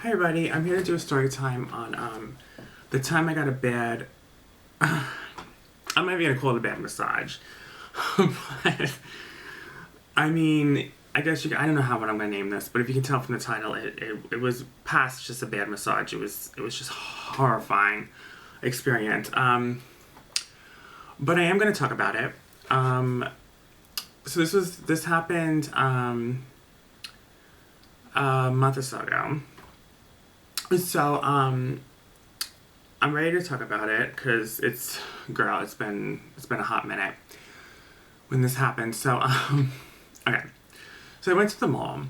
Hi everybody, I'm here to do a story time on the time I got a bad, I'm not even gonna call it a bad massage, but I mean, I don't know what I'm gonna name this, but if you can tell from the title, it was past just a bad massage. It was just horrifying experience. But I am gonna talk about it. So this happened a month or so ago. So I'm ready to talk about it because it's been a hot minute when this happened. So okay, so I went to the mall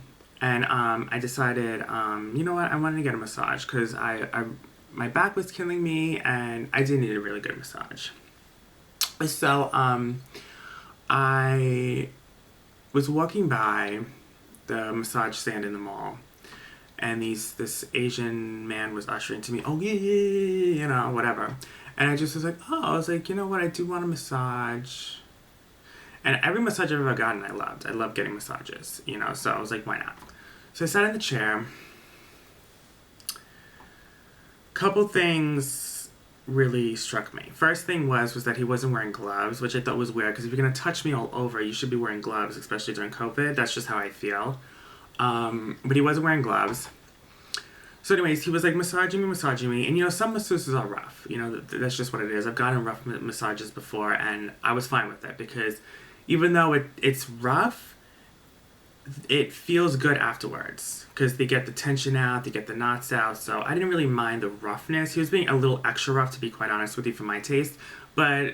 and I decided you know what, I wanted to get a massage because I my back was killing me and I did need a really good massage. So I was walking by the massage stand in the mall and this Asian man was ushering to me. Oh yeah, yeah, yeah, yeah, whatever. And I just was like, oh, I was like, you know what? I do want a massage. And every massage I've ever gotten, I loved. I love getting massages, So I was like, why not? So I sat in the chair. Couple things really struck me. First thing was that he wasn't wearing gloves, which I thought was weird because if you're gonna touch me all over, you should be wearing gloves, especially during COVID. That's just how I feel. But he wasn't wearing gloves. So anyways, he was like massaging me. And some masseuses are rough. That's just what it is. I've gotten rough massages before and I was fine with it because even though it's rough, it feels good afterwards because they get the tension out, they get the knots out. So I didn't really mind the roughness. He was being a little extra rough, to be quite honest with you, for my taste. But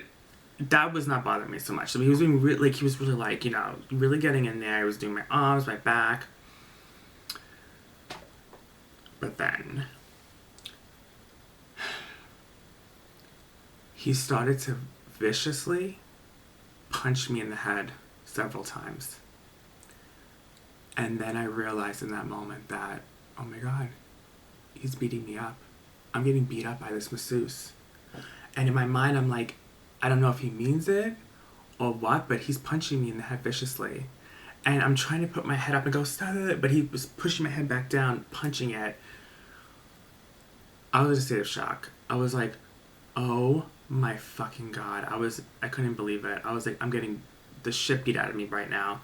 that was not bothering me so much. So he was being really getting in there. He was doing my arms, my back. But then he started to viciously punch me in the head several times. And then I realized in that moment that, oh my God, he's beating me up. I'm getting beat up by this masseuse. And in my mind, I'm like, I don't know if he means it or what, but he's punching me in the head viciously. And I'm trying to put my head up and go, stop it, but he was pushing my head back down, punching it. I was in a state of shock. I was like, oh my fucking God. I couldn't believe it. I was like, I'm getting the shit beat out of me right now.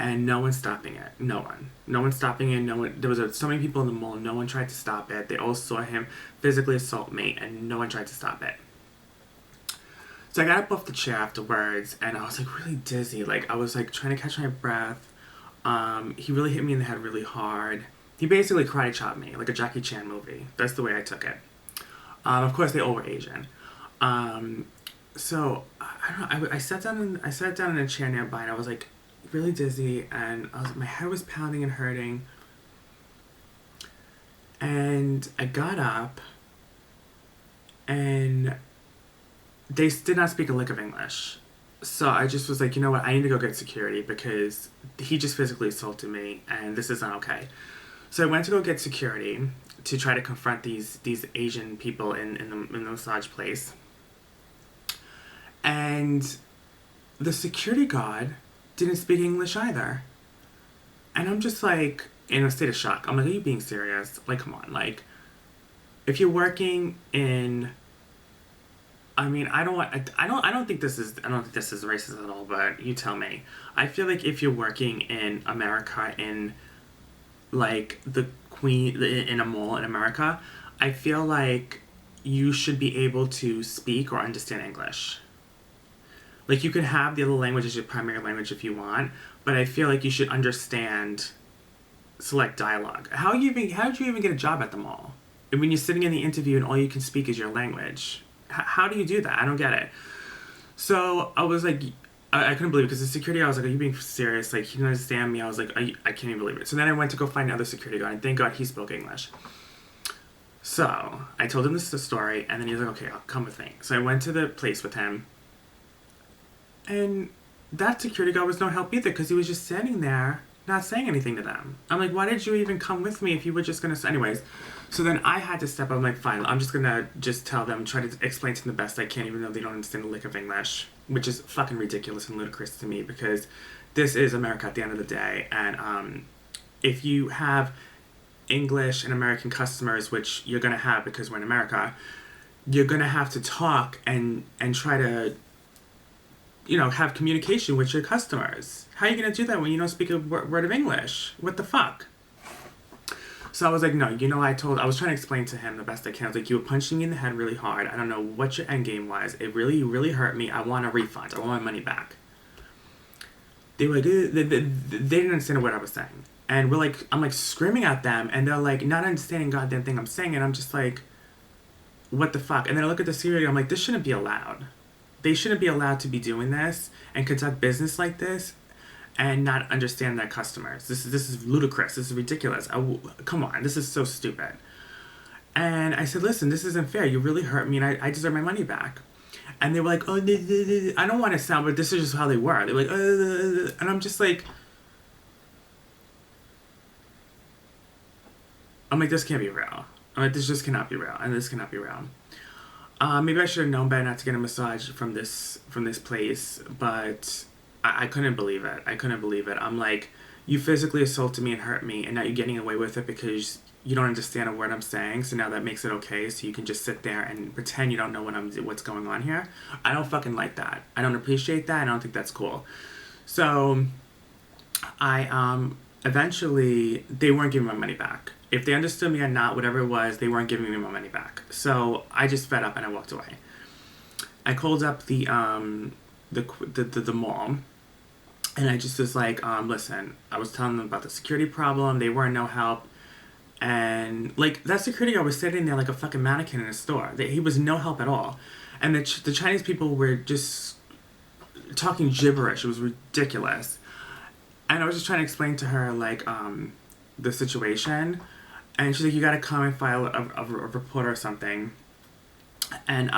And no one's stopping it. No one. No one's stopping it. No one. There was so many people in the mall. No one tried to stop it. They all saw him physically assault me, and no one tried to stop it. So I got up off the chair afterwards, and I was like really dizzy. Like I was like trying to catch my breath. He really hit me in the head really hard. He basically karate chopped me like a Jackie Chan movie. That's the way I took it. Of course, they all were Asian. So I don't know. I sat down in a chair nearby, and I was like really dizzy, and my head was pounding and hurting. And I got up, and they did not speak a lick of English. So I just was like, you know what, I need to go get security because he just physically assaulted me, and this isn't okay. So I went to go get security to try to confront these Asian people in the massage place. And the security guard didn't speak English either. And I'm just like in a state of shock. I'm like, are you being serious? Like, come on. Like, if you're working in, I mean, I don't think this is racist at all, but you tell me. I feel like if you're working in America in like in a mall in America, I feel like you should be able to speak or understand English. Like, you can have the other language as your primary language if you want, but I feel like you should understand select dialogue. How did you even get a job at the mall? When you're sitting in the interview and all you can speak is your language. How do you do that? I don't get it. So I was like, I couldn't believe it because the security, I was like, are you being serious? Like, he didn't understand me. I was like, I can't even believe it. So then I went to go find another security guard, and thank God he spoke English. So I told him this story, and then he was like, okay, I'll come with me. So I went to the place with him. And that security guard was no help either because he was just standing there not saying anything to them. I'm like, why did you even come with me if you were just going to... Anyways, so then I had to step up. I'm like, fine, I'm just going to just tell them, try to explain to them the best I can even though they don't understand a lick of English, which is fucking ridiculous and ludicrous to me because this is America at the end of the day. And if you have English and American customers, which you're gonna have because we're in America, you're gonna have to talk and try to, have communication with your customers. How are you gonna do that when you don't speak a word of English? What the fuck? So I was like, no, I was trying to explain to him the best I can. I was like, you were punching me in the head really hard. I don't know what your end game was. It really, really hurt me. I want a refund. I want my money back. They were like, they didn't understand what I was saying. And I'm like screaming at them, and they're like not understanding goddamn thing I'm saying, and I'm just like, what the fuck? And then I look at the security, I'm like, this shouldn't be allowed. They shouldn't be allowed to be doing this and conduct business like this and not understand their customers. This is ludicrous. This is ridiculous. Come on, this is so stupid. And I said, listen, this isn't fair. You really hurt me, and I deserve my money back. And they were like, oh, I don't want to sound, but this is just how they were. They were like, and I'm just like, this can't be real. I'm like, this just cannot be real, and this cannot be real. Maybe I should have known better not to get a massage from this place, but I couldn't believe it. I couldn't believe it. I'm like, you physically assaulted me and hurt me, and now you're getting away with it because you don't understand a word I'm saying. So now that makes it okay. So you can just sit there and pretend you don't know what's going on here. I don't fucking like that. I don't appreciate that. I don't think that's cool. So I eventually they weren't giving my money back. If they understood me or not, whatever it was, they weren't giving me my money back. So I just fed up and I walked away. I called up the mall, and I just was like, listen, I was telling them about the security problem. They weren't no help. And, that security guard was sitting there like a fucking mannequin in a store. He was no help at all. And the Chinese people were just talking gibberish. It was ridiculous. And I was just trying to explain to her, the situation. And she's like, you gotta come and file a report or something. And,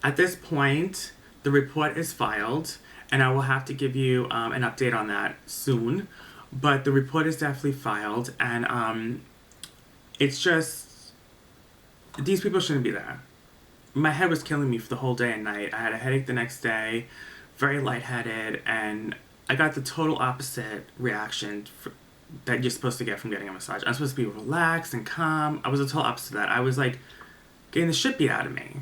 at this point, the report is filed, and I will have to give you an update on that soon. But the report is definitely filed, and it's just, these people shouldn't be there. My head was killing me for the whole day and night. I had a headache the next day, very lightheaded, and I got the total opposite reaction that you're supposed to get from getting a massage. I'm supposed to be relaxed and calm. I was the total opposite of that. I was getting the shit beat out of me.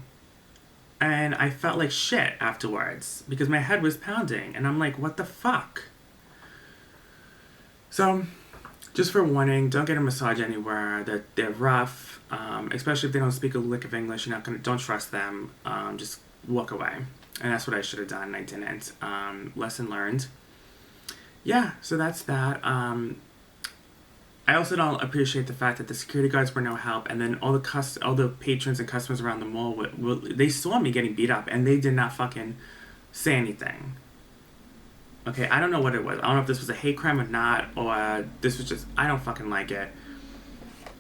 And I felt like shit afterwards because my head was pounding, and I'm like, what the fuck? So, just for warning, don't get a massage anywhere. They're rough, especially if they don't speak a lick of English. Don't trust them. Just walk away. And that's what I should have done. I didn't. Lesson learned. Yeah, so that's that. I also don't appreciate the fact that the security guards were no help, and then all the patrons and customers around the mall they saw me getting beat up, and they did not fucking say anything. Okay, I don't know what it was. I don't know if this was a hate crime or not, or this was just, I don't fucking like it.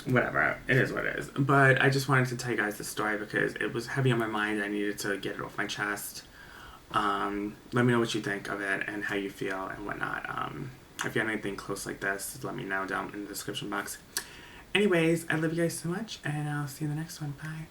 Whatever, it is what it is. But I just wanted to tell you guys the story because it was heavy on my mind. I needed to get it off my chest. Let me know what you think of it and how you feel and whatnot. If you have anything close like this, let me know down in the description box. Anyways, I love you guys so much, and I'll see you in the next one. Bye.